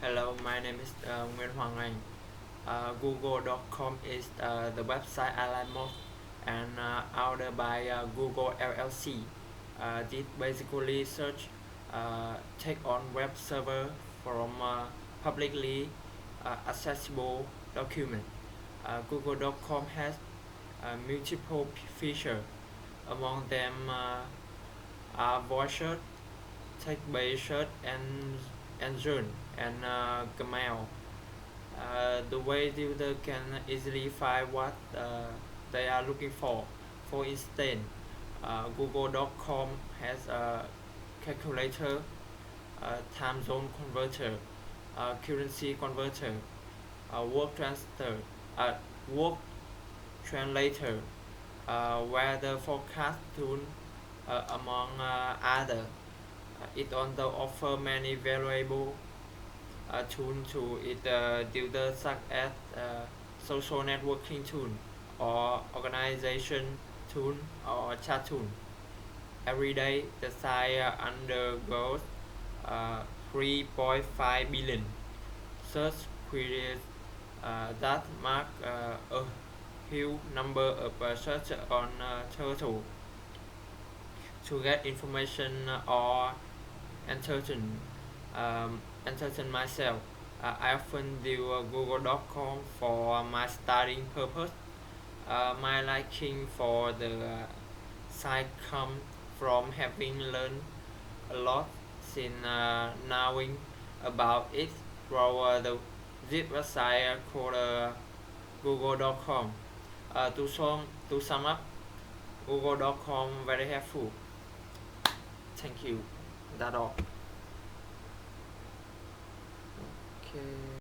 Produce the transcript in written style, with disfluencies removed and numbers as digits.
Hello, my name is Nguyễn Hoàng Anh. Google.com is the website I like most and ordered by Google LLC. This basically search take on web server from publicly accessible document. Google.com has multiple features. Among them are voice search, text-based search, and Zoom and Gmail. The way the user can easily find what they are looking for. For instance, Google.com has a calculator, time zone converter, currency converter, work transfer, work translator, weather forecast tool, among other. It also offers many valuable tools to its users such as social networking tool or organization tool or chat tool. Every day, the site undergoes 3.5 billion search queries that mark a huge number of search on total. To get information or entertain entertain myself. I often do Google.com for my studying purpose. My liking for the site comes from having learned a lot since knowing about it through this website called Google.com. To sum up, Google.com very helpful. Thank you. That's all. Okay.